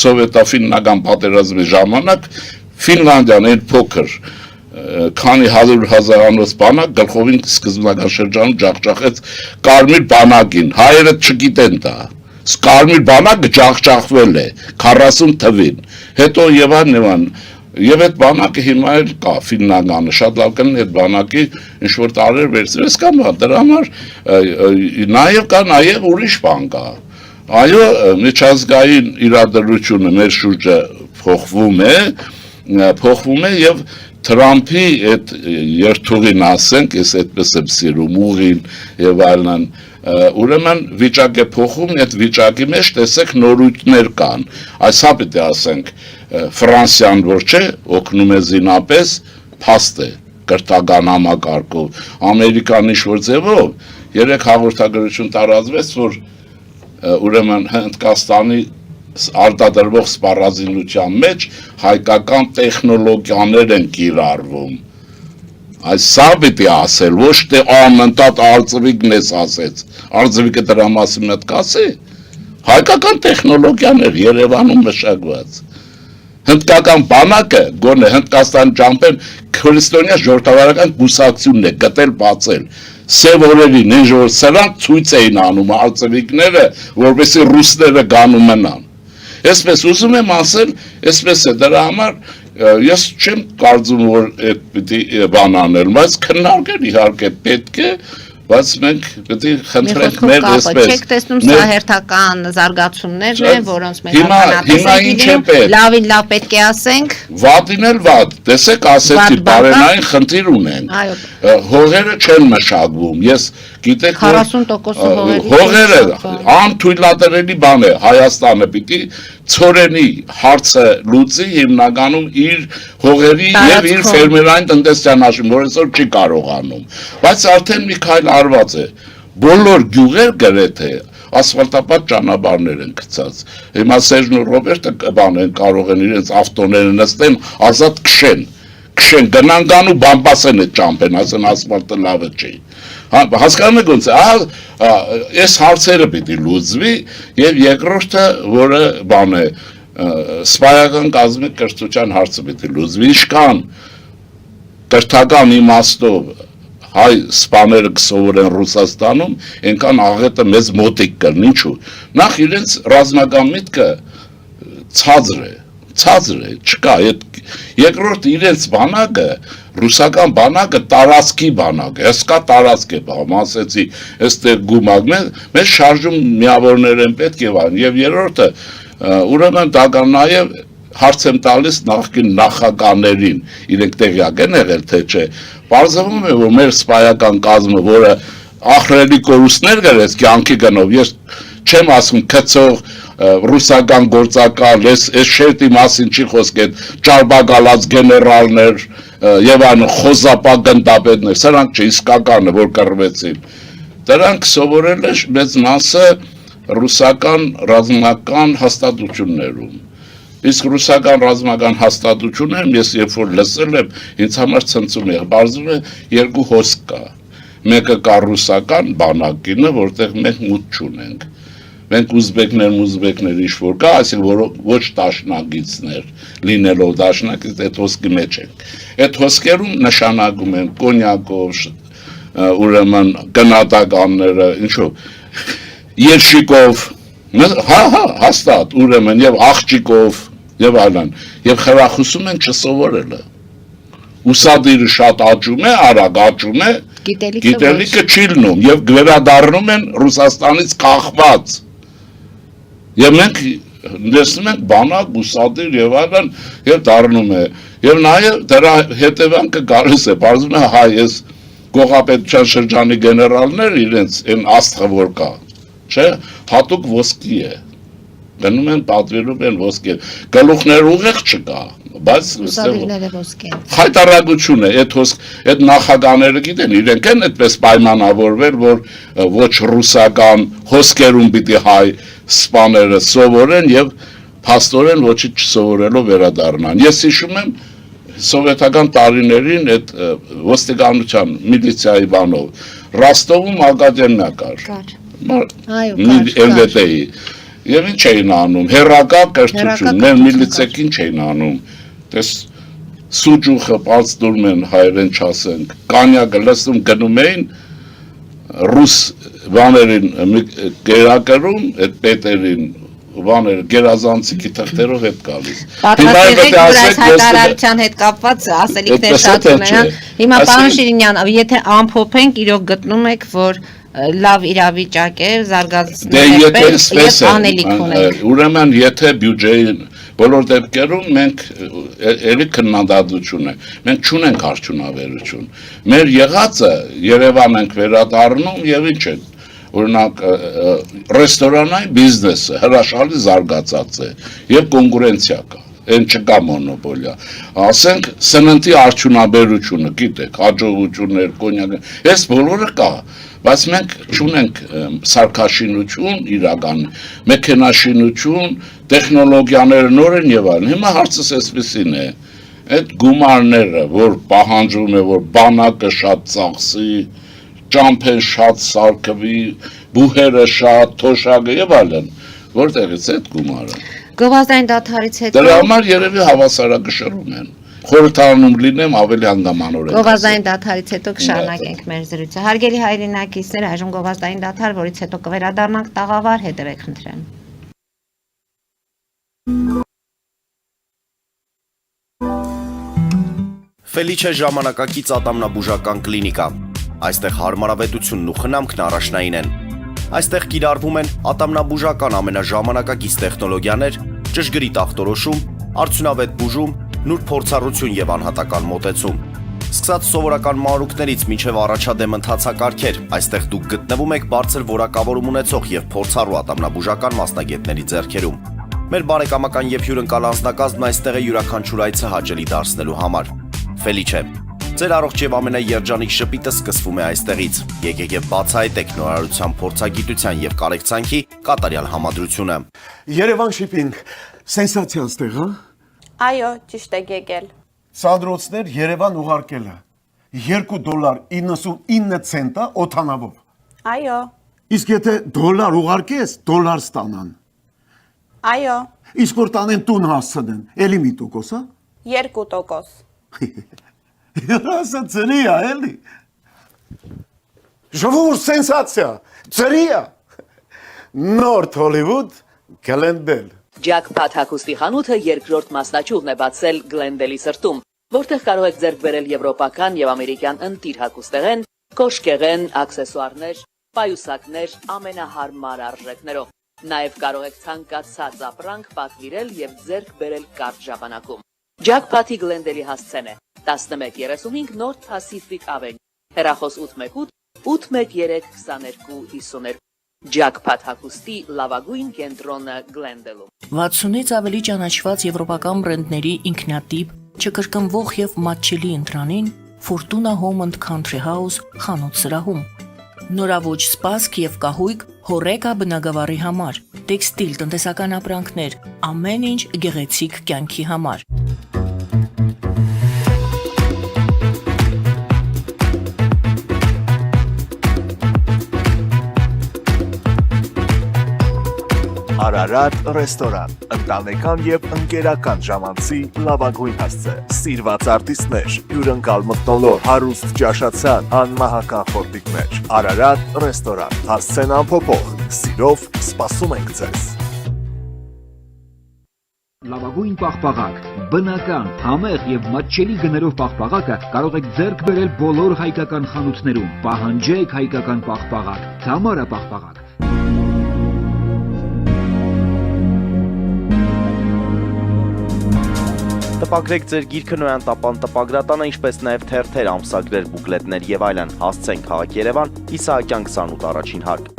սովետա-ֆիննական պատերազմի ժամանակ Ֆինլանդիան այդ փոքր քանի 100,000-անոց բանակ գլխովին սկզբնական շրջանում ջախջախեց կարմիր բանակին, հայերը չգիտեն դա, կարմիր բանակը ջախջախվել է 40 թվին, հետո եւ եւ այդ բանակը հիմա էլ կա ֆիննագանը, շատ լավ կլինի այդ բանակի ինչ-որ տարեր վերցրես կամ դրա համար նաեւ կա նաեւ ուրիշ բան կա, այո, միջազգային իրադրությունը մեր շուրջը փոխվում է եւ Թրամփի այդ երթուղին ասենք, ես այդպես եմ սիրում ուղին եւ այլն, ուրեմն վիճակ է փոխում, այդ վիճակի մեջ տեսեք նորույթներ կան, այս հա պետք է ասենք Ֆրանսիան որ չէ, օգնում է զինապես, փաստ է կրթական համակարգով, Ամերիկան ինչ-որ ձևով, երեք հաղորդագրություն տարածվեց, որ ուրեմն Հնդկաստանի արտադրվող սպառազինության մեջ հայկական տեխնոլոգիաներ են կիրառվում, այս սա պետք է ասել, ոչ թե անընդհատ Արծվիկն ես ասեց, Արծվիկը դրա մասին մտք ասի, հայկական տեխնոլոգիաներ Երևանում մշակված, հնդկական բանակը, գոնե Հնդկաստան ճամփեն քրիստոնյա ժողովրդավարական կուսակցությունն է գտել բացել, սև օրերին, ինչ որ սրանք ցույց էին անում արծվիկները, որովհետեւ ռուսները գանում մնան, այսպես ուզում եմ ասել, այսպես է դրա համար ես չեմ կարծում որ այդ պիտի բան անել, բայց քննարկել իհարկե պետք է, բայց մենք պետք է խնդրենք մեր այսպես չեք տեսնում սա հերթական զարգացումներն են, որոնց մենք լավին լավ պետք է ասենք, վատին էլ վատ, տեսեք ասեցի բարենային խնդիր ունենք, հողերը չեն մշակվում, ես գիտեք 40% հողերը անթույլատրելի բան է, Հայաստանը պիտի ցորենի հարցը լուծի հիմնականում իր հողերի եւ իր ֆերմերային տնտեսության հաշվին, որ այսօր չի կարողանում, բայց արդեն մի քայլ արված է, բոլոր գյուղեր գրեթե ասֆալտապատ ճանապարհներ են գցած, հիմա Սերժն ու Ռոբերտը բան են կարող են իրենց ավտոները նստեն, ազատ քշեն գնան ու բամբասեն այդ ճամփեն, ասեն ասֆալտը լավը չի, հասկանում եք ոնց է, այս հարցերը պիտի լուծվի եւ երկրորդը, որը բան է, սպայական կազմի կրթության հարցը պիտի լուծվի, ինչքան կրթական իմաստով հայ սպաները կսովորեն Ռուսաստանում, այնքան աղետը մեզ մոտիկ կլինի, ինչու, նախ իրենց ռազմական միտքը ցածր է, չկա, երկրորդ իրենց բանակը, ռուսական բանակը տարածքի բանակ է, հսկա տարածք է բաղում, ասեցի, այստեղ գումակ, մեզ շարժում միավորներ են պետք եւ երրորդը, ուրեմն դա կա նաեւ հարց եմ տալիս նախկին նախագահներին, իրենք տեղյակ են եղել թե չէ, պարզվում է, որ մեր սպայական կազմը, որը ահռելի կորուստներ գրեց կյանքի գնով, ես չեմ ասում քծող ռուսական գործակալ, այս շերտի մասին չի խոսք, այդ ճարբագալած գեներալներ եւ այն խոզապակ գնդապետներ, սրանք չիսկականը, որ կռվեցին, դրանք սովորել է մեծ մասը ռուսական ռազմական հաստատություններում, իսկ ռուսական ռազմական հաստատություններում ես երբ որ լսել եմ, ինձ համար ցնցում է, բարձր է երկու հոսք կա, մեկը կա ռուսական բանակինը, որտեղ մենք մուտք չունենք, մենք ուզբեկներ ինչ-որ կա, այսինքն ոչ դաշնակիցներ, լինելով դաշնակից այդ հոսքի մեջ ենք, այդ հոսքերում նշանակում են կոնյակով, ուրեմն գնահատականները, ինչով, երշիկով, հաստատ, ուրեմն եւ աղջիկով եւ այլն, եւ խրախուսում են չսովորելը, ուսադիրը շատ աճում է, արագ աճում է, գիտելիքը չի լնում եւ վերադառնում են Ռուսաստանից կախված, եւ մենք լսում ենք բանակ, ուսադիր եւ այլն, եւ դառնում է, եւ նաեւ դրա հետևանքը գալիս է, բարձում է հայ ես գողապետության շրջանի գեներալներ իրենց այն աստղը որ կա, չէ, հատուկ ոսկի է, գնում են պատվիրում են ոսկի, գլուխներ ուղեղ չկա, բայց խայտարակություն է, այդ նախագաները գիտեն, իրենք են այդպես պայմանավորվել, որ ոչ ռուսական հոսքերում պիտի հայ սպաները սովորեն եւ փաստորեն ոչինչ չսովորելով վերադառնան, ես հիշում եմ սովետական տարիներին այդ ոստիկանության միլիցիայի բանով Ռոստովում ակադեմիա կար, LVT-ի, եւ ինչ էին անում, հերակա կրթություն, մեր միլիցեքին չէին անում, տես սուջուխը բաց դուրմ են հայերեն չասենք, կանյակը լսում գնում էին ռուս բաներին գերակրում, այդ պետերին բաները գերազանցիկի թղթերով հետ գալիս։ Պատրաստեք, որ այս հայտարարության հետ կապված ասելիքներ շատ ունեն։ Հիմա պարոն Շիրինյան, եթե ամփոփենք, իրոք գտնում եք, որ լավ իրավիճակ է, զարգացնել եւ անելիք ունենք։ Ուրեմն, եթե բյուջեին բոլոր դեպքերում մենք էլի քննադատություն է։ Մենք չունենք արդյունավետություն։ Մեր եղածը Երևան ենք վերադառնում եւ ինչ է։ Օրինակ ռեստորանային բիզնեսը հրաշալի զարգացած է եւ կոնկուրենցիա կա, այն չկա մոնոպոլիա։ Ասենք սննդի արդյունաբերությունը, գիտեք, հաջողություններ, կոնյակ, այս բոլորը կա, բայց մենք չունենք սարքաշինություն իրական, մեքենաշինություն, տեխնոլոգիաները նոր են եւ այլն։ Հիմա հարցս այսպեսին է, այդ գումարները, որ պահանջում է, որ բանակը շատ ծախսի, ճամփեն շատ սարքվի, բուհերը շատ, թոշակը եւ այլն, որտեղից է այդ գումարը։ Գովազդային դադարից հետո դրա համար երևի հավասարակշռում են։ Խորհրդանում լինեմ ավելի հանգամանորեն։ Գովազդային դադարից հետո կշարունակենք մեր զրույցը։ Հարգելի հայրենակիցներ, այժմ գովազդային դադար, որից հետո կվերադառնանք տաղավար, հետևեք խնդրեմ։ Ֆելիչե ժամանակակից ատամնաբուժական կլինիկա։ Այստեղ հարմարավետությունն ու խնամքն առաջնային են։ Այստեղ կիրառվում են ատամնաբուժական ամենաժամանակակից տեխնոլոգիաներ, ճշգրիտ ախտորոշում, արդյունավետ բուժում, նուրբ փորձառություն եւ անհատական մոտեցում։ Սկսած սովորական մանրուքներից մինչև առաջադեմ ընթացակարգեր, այստեղ դուք գտնվում եք բարձր որակավորում ունեցող եւ փորձառու ատամնաբուժական մասնագետների ձեռքերում։ Մեր բարեկամական եւ հյուրընկալ անձնակազմն այստեղ է յուրաքանչյուր այցը հաճելի դարձնելու համար։ Ֆելիչե, ձեր առողջ եւ ամենաերջանիկ շպիտը սկսվում է այստեղից։ Եկեք եւ բացահայտեք նորարարության փորձագիտության եւ կարեկցանքի կատարյալ համադրությունը։ Երևան շիփինգ, սենսացիա ստեղ, հա։ Այո, ճիշտ եք եկել։ Սանդրոցներ Երևան ուղարկելը $2.99 օթանավով։ Այո, Իսկ եթե դոլար ուղարկես, դոլար ստանան։ այո, Իսկ որ տանեն տուն հասցնեն, էլի մի տոկոս, հա։ 2%։ Ասա ծրի է, էլի։ Ժողովուրդ սենսացիա, ծրի է։ Նորթ Հոլիվուդ Գլենդել։ Ջակփաթ հագուստի խանութը երկրորդ մասնաճյուղն է բացել Գլենդելի սրտում, որտեղ կարող եք ձեռք բերել եվրոպական եւ ամերիկյան ընտիր հագուստեղեն, կոշկեղեն, աքսեսուարներ, պայուսակներ ամենահարմար արժեքներով։ Նաեւ կարող եք ցանկացած ապրանք պատվիրել եւ ձեռք բերել կարճ ժամանակում։ Ջակփաթի Գլենդելի հասցեն է 1135 North Pacific Avenue, հեռախոս 818 813 2252 Ջակփաթ հագուստի լավագույն կենտրոնը Գլենդելում։ 60-ից ավելի ճանաչված եվրոպական բրենդների ինքնատիպ, չկրկնվող եւ մատչելի ընտրանին Fortuna Home and Country House խանութ սրահում։ Նորավոճ սպասք եւ կահույք հորեկա բնագավառի համար, տեքստիլ տնտեսական ապրանքներ, ամեն ինչ գեղեցիկ կյանքի համար։ Արարատ ռեստորան, ընտանեկան եւ ընկերական ժամանցի լավագույն հասցե, սիրված արտիստներ, հյուրընկալ մթնոլորտ, հարուստ ճաշացան, անմահական խորտիկներ, Արարատ ռեստորան, հասցեն անփոփոխ, սիրով սպասում ենք ձեզ։ Լավագույն պաղպաղակ, բնական, համեղ եւ մատչելի գներով պաղպաղակը կարող եք ձեռք բերել բոլոր հայկական խանութներում։ Պահանջեք հայկական պաղպաղակ, Թամարա պաղպաղակ։ Տպագրեք ձեր գիրքը նոյան տապան տպագրատանը, ինչպես նաև թերթեր, ամսագրեր, բուկլետներ եւ այլն։ Հասցեն քաղաք Երևան, Իսահակյան 28 առաջին հարկ։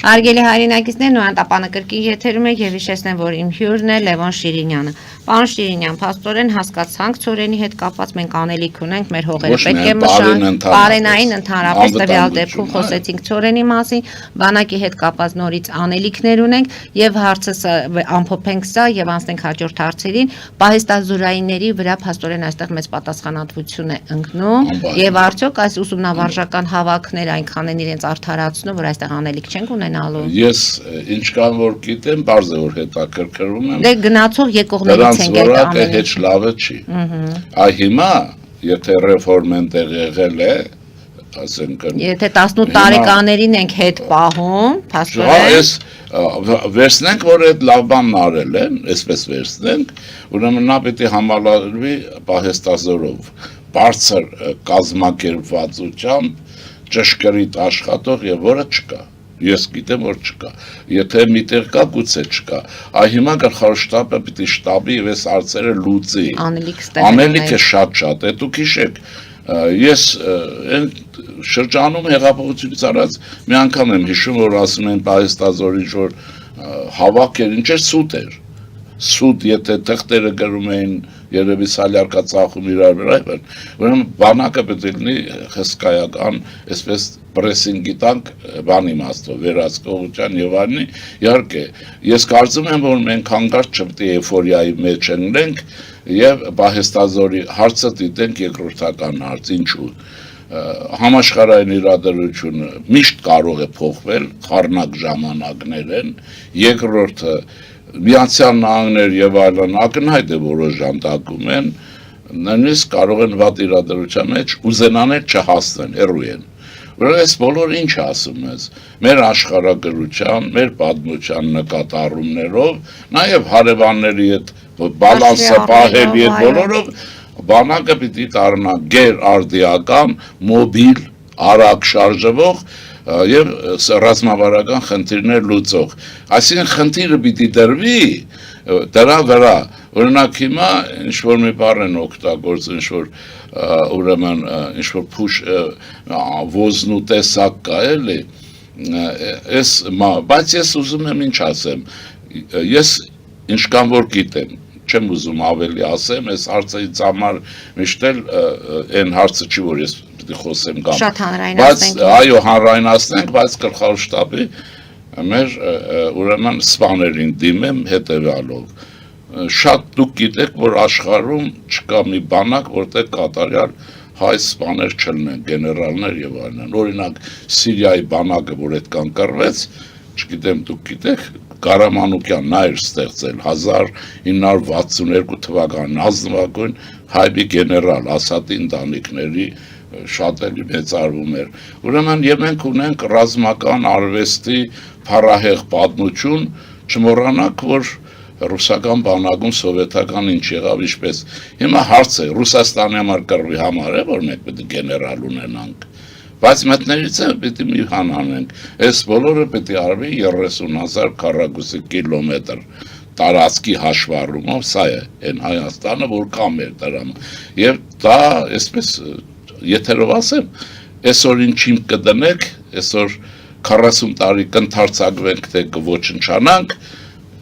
Հարգելի հայրենակիցներ, նոյան տապանը կրկին եթերում է եւ հիշեցնեմ, որ իմ հյուրն է Լևոն Շիրինյանը։ Պարոն Շիրինյան, փաստորեն հասկացանք ծորենի հետ կապված մենք անելիք ունենք, մեր հողերը Ոչ պետք է միայն մշան, բարենային բարենային ընդհանրապես տվյալ անվտանգություն, դեպքում խոսեցինք ծորենի մասին, բանակի հետ կապված նորից անելիքներ ունենք եւ հարցը ամփոփենք սա եւ անցնենք հաջորդ հարցերին, պահեստազորայինների վրա փաստորեն այստեղ մեծ պատասխանատվություն է ընկնում եւ արդյոք այս ուսումնավարժական հավաքները այնքան են իրենց արդարացնում, որ այստեղ անելիք չենք ունենալու։ Ես ինչ կան որ գիտեմ, բարձ է որ հետաքրքրում եմ։ Դե գնացող եկողներից ենք այդ որակը ամենը։ հեչ լավը չի։ Այ հիմա, եթե ռեֆորմեն տեղ եղել է, ասենք Եթե 18 տարեկաներին ենք հետ պահում, փաստորեն Այս վերցնենք, որ այդ լավ բանն արել են, այսպես վերցնենք, ուրեմն նա պիտի համալրվի պահեստազորով, բարձր կազմակերպվածությամբ, ճշգրիտ աշխատող եւ որը չկա։ Ես գիտեմ, որ չկա։ Եթե միտեղ կա, գուցե չկա։ Այ հիմա գլխավոր շտաբը պիտի շտաբի եւ այս հարցերը լուծի։ Անելիքը շատ, է դուք հիշեք։ Ես այն շրջանում հեղափոխությունից առաջ մի անգամ եմ հիշում, որ ասում են պահեստազորի որ հավաք էր, ինչ էր սուտ էր։ Սուտ, եթե թղթերը գրում էին երևի սալյարկա ծախում իրար վրա, ուրեմն բանակը պետք է լինի հսկայական, այսպես պրեսինգի տանք բան իմաստով, վերահսկողության եւ այլնի, իհարկե, ես կարծում եմ, որ մենք հանկարծ չպետք է էյֆորիայի մեջ ենք եւ պահեստազորի հարցը դիտենք երկրորդական հարց, ինչու համաշխարհային իրադրությունը միշտ կարող է փոխվել, խառնակ ժամանակներ են, երկրորդը Միացյալ Նահանգներ եւ այլն ակնհայտ է որոշ ժանտակում են, նույնիսկ կարող են վատ իրադրության մեջ ուզենաներ չհասնեն, հեռու են։ Ուրեմն այս բոլորը ինչ ասում ես, մեր աշխարհագրության, մեր պատմության նկատառումներով, նաեւ հարևանների հետ բալանսը պահելի այդ բոլորով բանակը պիտի դառնա գերարդիական, մոբիլ, արագ շարժվող եւ ռազմավարական խնդիրներ լուծող։ Այսինքն խնդիրը պիտի դրվի դրա վրա։ Օրինակ հիմա ինչ որ մի բառ են օգտագործում, ինչ որ ուրեմն ինչ որ փուշ ոզնու տեսակ կա էլի։ Բայց ես ուզում եմ ինչ ասեմ։ Ես ինչքան որ գիտեմ, չեմ ուզում ավելի ասեմ, այս հարցը ինձ համար միշտ էլ այն հարցը չի, որ ես խոսեմ կամ շատ հանրայնացնենք, այո, հանրայնացնենք, բայց գլխավոր շտաբի մեր ուրեմն սպաներին դիմեմ հետևյալով։ Շատ դուք գիտեք, որ աշխարհում չկա մի բանակ, որտեղ կատարյալ հայ սպաներ չլինեն, գեներալներ եւ այլն։ Օրինակ Սիրիայի բանակը, որ այդքան կռվեց, չգիտեմ դուք գիտեք, Կարամանուկյան նա էր ստեղծել 1962 թվականին ազնվագույն հայբի գեներալ Ասադի ընտանիքների շատ էլի մեծարվում էր։ Ուրեմն եւ մենք ունենք ռազմական արվեստի փառահեղ պատմություն, չմոռանանք, որ ռուսական բանակում սովետական ինչ եղավ, ինչպես։ Հիմա հարց է, Ռուսաստանի համար կռվի համար է, որ մենք պետք է գեներալ ունենանք։ Բայց մտներից է պիտի մի հան անենք։ Այս բոլորը պիտի արվի 30,000 քառակուսի կիլոմետր տարածքի հաշվառումով, սա է այն Հայաստանը, որ կա մեր դրամ։ Եվ դա, այսպես եթերով ասեմ, այսօր ինչին կդնեք, այսօր 40 տարի կընթարցակվենք, թե կոչնչանանք,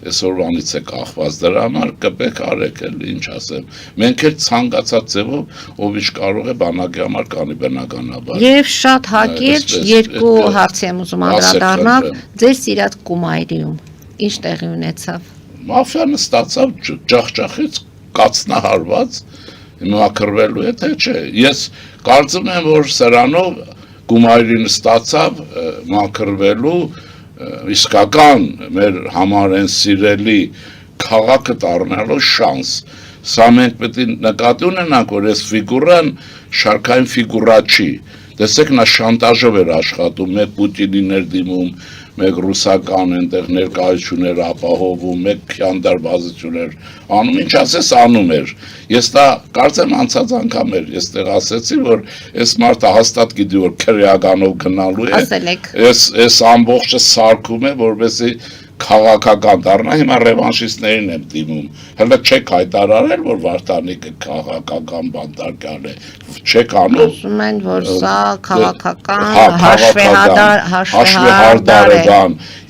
այսօրվանից է կախված դրա համար, կպեք արեք էլ, ինչ ասեմ։ Մենք էլ ցանկացած ձևով, ով ինչ կարող է բանակի համար կանի բնականաբար։ Եվ շատ հակիրճ երկու հարցի եմ ուզում անդրադառնալ, ձեր սիրած Կումայրիում ինչ տեղի ունեցավ։ Մաֆիան ստացավ ջախջախից կացնահարված, մաքրվելու է թե չէ։ Ես կարծում եմ, որ սրանով Կումայրին ստացավ մաքրվելու իսկական մեր համար են սիրելի քաղաքը դառնալու շանս։ Սա մենք պետք է նկատի ունենանք, որ այս ֆիգուրան շարքային ֆիգուրա չի։ Տեսեք, նա շանտաժով էր աշխատում, մեկ Պուտինին էր դիմում, մեկ ռուսական այնտեղ ներկայություններ ապահովում, մեկ քյանդարբազություններ անում, ինչ ասես անում էր։ Ես դա կարծեմ անցած անգամ էր, ես տեղ ասեցի, որ այս մարդը հաստատ գիտի, որ քրեականով գնալու է։ Այս ամբողջը սարքում է, որովհետեւ քաղաքական դառնա, հիմա ռևանշիստներին եմ դիմում։ Հələ չեք հայտարարել, որ Վարդանիկը քաղաքական բանտարկյալ է։ Չեք անում։ Ասում են, որ սա քաղաքական հաշվեհարդար է։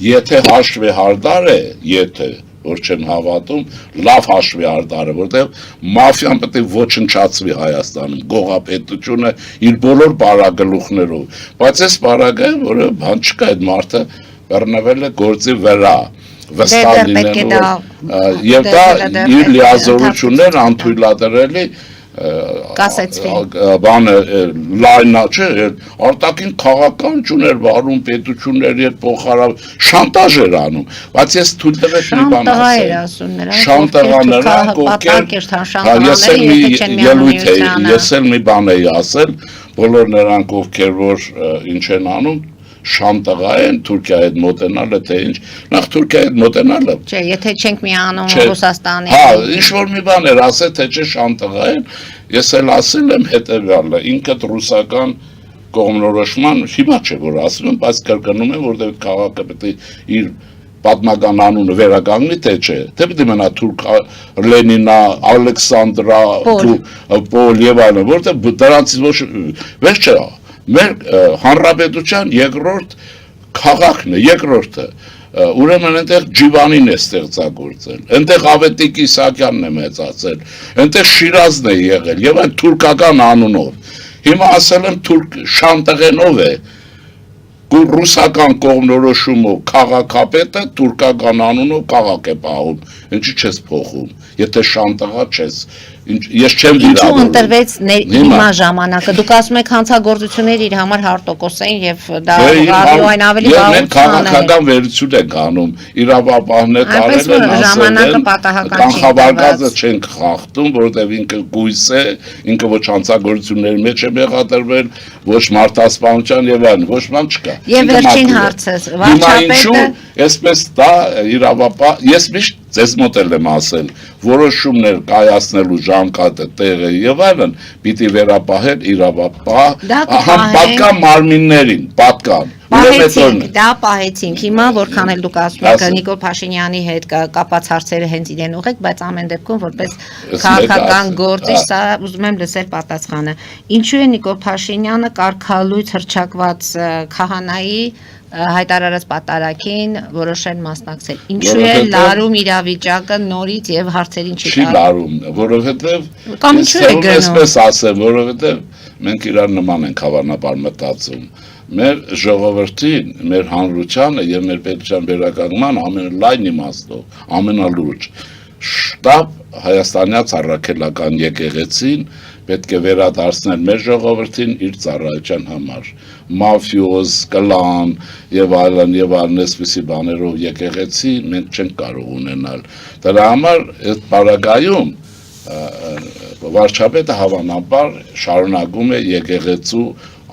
Եթե հաշվեհարդար է, եթե որ չեն հավատում, լավ հաշվի արդարը, որտեղ մաֆիան պետք է ոչնչացվի Հայաստանում, գողապետությունը իր բոլոր բարագլուխներով, բայց այս բարագը, որը բան չկա, այդ մարդը բռնվել է գործի վրա, վստահ լինելով, եւ դա իր լիազորություններ անթույլատրելի կասեցվի բանը լայնա չէ արտաքին քաղաքական ճուներ վարում պետությունների հետ փոխարավ շանտաժ էր անում բայց ես թույլ տվեց մի բան ասել շանտաղաները ես էլ մի բան էի ասել բոլոր նրանք ովքեր որ ինչ են անում շանտաղա են Թուրքիայի հետ մոտենալը թե ինչ նախ Թուրքիայի հետ մոտենալը չէ եթե չենք միանում Ռուսաստանի հա ինչ որ մի բան էր ասել թե չէ շանտաղա են ես էլ ասել եմ հետևյալը ինքդ ռուսական կողմնորոշման հիմա չէ որ ասում եմ բայց կրկնում եմ որտեղ քաղաքը պետք է իր պատմական անունը վերականգնի թե չէ թե պետք է մնա թուրք Լենինա Ալեքսանդրա Պոլ եւ այլն որտեղ դրանցից ոչ վերջը մեր հանրապետության երկրորդ քաղաքն է, երկրորդը, ուրեմն այնտեղ Ջիվանին է ստեղծագործել, այնտեղ Ավետիք Իսահակյանն է մեծացել, այնտեղ Շիրազն է եղել, եւ այն թուրքական անունով։ Հիմա ասել եմ թուրք շանտեղենով է, ռուսական կողմնորոշումով քաղաքապետը թուրքական անունով քաղաք է պահում, ինչի չես փոխում, եթե շանտեղա չես ես չեմ Ինչու ընտրվեց հիմա ժամանակը դուք ասում եք հանցագործություններ իր համար 100% են եւ դա ռադիոային ավելի վաղուց են քաղաքական վերություն են անում իրավապահներ կարել են ժամանակը պատահական չի կանխավարկածը չեն խախտում որովհետեւ ինքը գույս է ինքը ոչ հանցագործությունների մեջ է մեղադրվել ոչ մարդասպանության եւ այլն ոչ բան չկա եւ վերջին հարցը վարչապետը այսպես դա իրավապահ ես միշտ ձեզ մոտ եմ ասել որոշումներ կայացնելու ժամկետը տեղը եւ այլն պիտի վերապահել իրավապահ պատկան մարմիններին պատկան դա պահեցինք հիմա որքան էլ դուք ասում եք Նիկոլ Փաշինյանի հետ կապած հարցերը հենց իրեն ուղեք բայց ամեն դեպքում որպես քաղաքական գործիչ սա ուզում եմ լսել պատասխանը ինչու է Նիկոլ Փաշինյանը կարգալույց հռչակված քահանայի հայտարարած պատարակին որոշել մասնակցել ինչու է լարում իրավիճակը նորից եւ հարցերին չի լարում որովհետեւ կամ ինչու է գնում այսպես ասեմ որովհետեւ մենք իրար նման ենք հավանաբար մտածում մեր ժողովրդին մեր հանրությանը եւ մեր պետության վերականգնման ամենալայն իմաստով ամենալուրջ շտապ հայաստանյաց առաքելական եկեղեցին պետք է վերադարձնել մեր ժողովրդին իր ծառայության համար մաֆիոզ, կլան եւ այլն այսպիսի բաներով եկեղեցի մենք չենք կարող ունենալ դրա համար այդ պարագայում վարչապետը հավանաբար շարունակում է եկեղեցու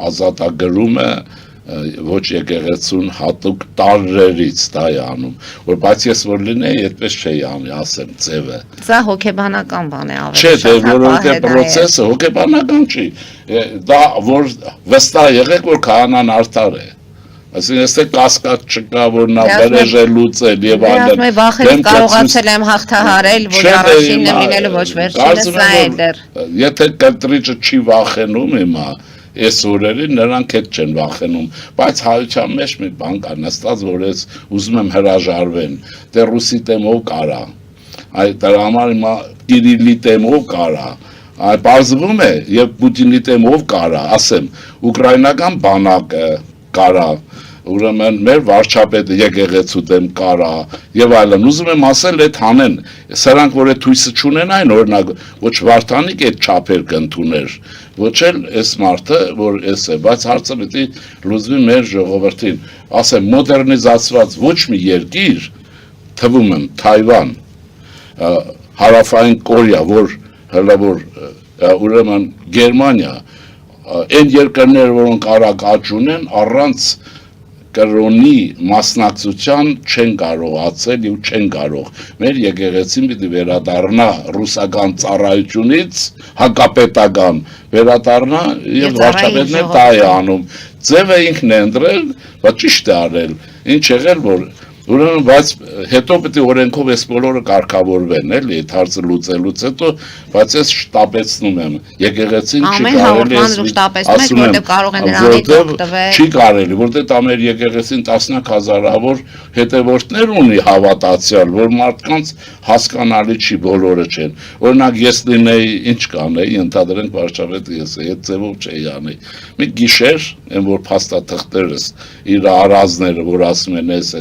ազատագրումը ոչ եկեղեցուն հատուկ տարրերից դա է անում որ բայց ես որ լինեի այդպես չէի անի ասեմ ձևը սա հոգեբանական բան է ավելի չէ դե որովհետեւ process-ը հոգեբանական չի դա որ վստահ եղեք որ քահանան արդար է այսինքն այստեղ կասկած չկա որ նա բերեժ է լուծել եւ այլն վախից կարողացել եմ հաղթահարել ոչ առաջինն լինելու ոչ վերջինը սա է դեռ եթե կտրիճը չի վախենում հիմա այս օրերին նրանք հետ չեն վախենում բայց հայության մեջ մի բան կա նստած որ ես ուզում եմ հրաժարվեն դե ռուսի տեմով կարա այդ դրա համար հիմա Կիրիլի տեմով կարա այդ բարձվում է եւ Պուտինի տեմով կարա ասեմ ուկրաինական բանակը կարա ուրեմն մեր վարչապետը եկեղեցու դեմ կարա եւ այլն ուզում եմ ասել այդ հանեն սրանք որ այդ հույսը չունենային օրինակ ոչ Վարդանիկ այդ չափեր կընդուներ ոչ էլ այս մարդը որ էս է բայց հարցը պետք է լուծվի մեր ժողովրդին ասեմ մոդեռնիզացված ոչ մի երկիր թվում եմ Թայվան հարավային Կորեա որ հələ որ ուրեմն Գերմանիա այն երկրները որոնք արագ աճ ունեն առանց կրոնի մասնակցության չեն կարողացել ու չեն կարող մեր եկեղեցին պիտի վերադառնա ռուսական ծառայությունից հակապետական վերադառնա եւ վարչապետն էլ դա է անում ձևը ինքն է ընտրել բայց ճիշտ է արել ինչ եղել որ Ուրեմն բայց հետո պետք է օրենքով այս բոլորը կարգավորվեն, էլի, այդ հարցը լուծելուց հետո, բայց ես շտապեցնում եմ, եկեղեցին չի Ամեն հաղորդման ու շտապեցնում եք, որտեղ կարող են նրանից օգտվել։ Չի կարելի, որտեղ ամեր եկեղեցին տասնյակ հազարավոր հետևորդներ ունի հավատացյալ, որ մարդկանց հասկանալի չի, բոլորը չեն։ Օրինակ ես լինեի, ինչ կանեի, ընդհանրենք վարչապետը ես այդ ձևով չէի անի։ Մի գիշեր, այն որ փաստաթղթերս իր արազները, որ ասում են էս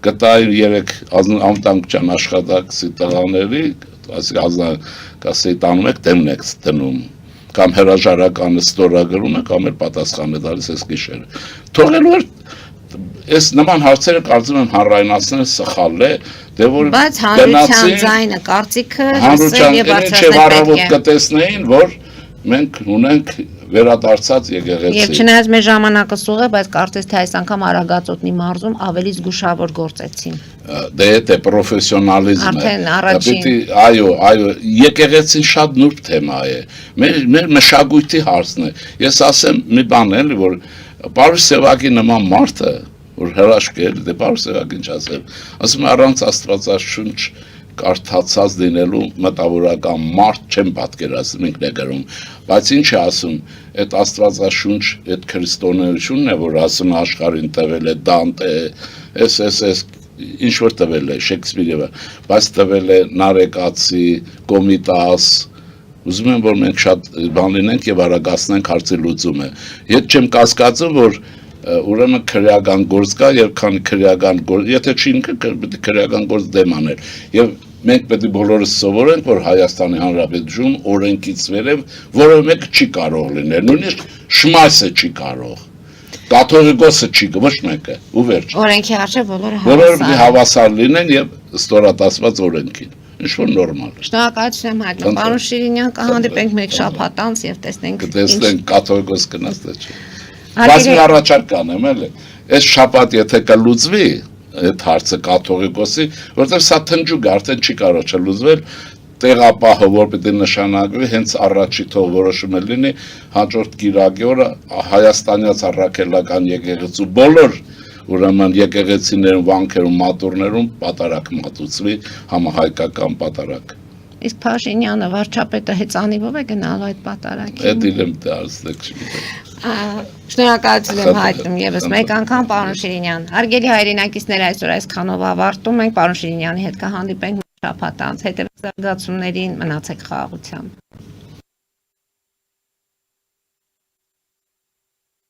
կտա 3 անվտանգության աշխատակցի տղաների, ասի տանում եք դեմն եք դնում, կամ հրաժարականը ստորագրում եք, կամ էլ պատասխանը տալիս այս գիշերը։ Թողելու էր այս նման հարցերը կարծում եմ հանրայնացնել սխալ է, դե որ բայց հանրության ձայնը, կարծիքը լսել եւ բարձրացնել կտեսնեին, որ մենք ունենք վերադարձած եկեղեցի։ Եվ չնայած մեր ժամանակը սուղ է, բայց կարծես թե այս անգամ Արագածոտնի մարզում ավելի զգուշավոր գործեցին։ Դե դա պրոֆեսիոնալիզմ է։ Արդեն առաջին։ Այո, եկեղեցին շատ նուրբ թեմա է։ Մեր մշակույթի հարցն է։ Ես ասեմ մի բան էլի, որ Պարուս Սևակի նման մարդը, որ հրաշք է, դե Պարուս Սևակին չասեմ, ասում է առանց Աստվածաշունչ կարդացած լինելու մտավորական մարդ չեմ պատկերացնում ինքնեգրում, բայց ինչ է ասում, այդ Աստվածաշունչ, այդ քրիստոնեությունն է, որ ասում աշխարհին տվել է Դանտե, էս ինչ որ տվել է Շեքսպիրը, բայց տվել է Նարեկացի, Կոմիտաս, ուզում եմ, որ մենք շատ բան լինենք եւ արագացնենք հարցի լուծումը։ Ետ չեմ կասկածում, որ ուրեմն քրեական գործ կա եւ քանի քրեական գործ, եթե չի պետք է քրեական գործ դեմ անել։ Եվ մենք պետք է բոլորս սովորենք, որ Հայաստանի Հանրապետություն օրենքից վերև որևէ մեկը չի կարող լինել, նույնիսկ Շմայսը չի կարող։ Կաթողիկոսը չի, ոչ մեկը, ու վերջ։ Օրենքի առջև բոլորը հավասար լինեն եւ ստորատասված օրենքին։ Ինչ որ նորմալ։ Շնորհակալություն եմ հայտնում։ Պարոն Շիրինյան, կհանդիպենք մեկ շաբաթ անց եւ տեսնենք։ Կտեսնենք կաթողիկոս կնաս թե չէ։ Բայց մի առաջարկ կանեմ, էլի։ Այս շաբաթ եթե կլուծվի այդ հարցը կաթողիկոսի, որտեղ սա թնջուկ արդեն չի կարող չլուծվել, տեղապահը որ պետք է նշանակվի, հենց առաջի թող որոշումը լինի, հաջորդ կիրակի օրը հայաստանյաց առաքելական եկեղեցու բոլոր ուրեմն եկեղեցիներում, վանքերում, մատուրներում պատարակ մատուցվի, համահայկական պատարակ։ Իսկ Փաշինյանը վարչապետը հեծանիվով է գնալու այդ պատարակին։ Այդ իրեմ դարձեք չգիտեմ։ Շնորհակալություն եմ հայտնում եւս մեկ անգամ պարոն Շիրինյան։ Հարգելի հայրենակիցներ, այսօր այսքանով ավարտում ենք, պարոն Շիրինյանի հետ կհանդիպենք շաբաթ անց, հետևեք զարգացումներին, մնացեք խաղաղությամբ։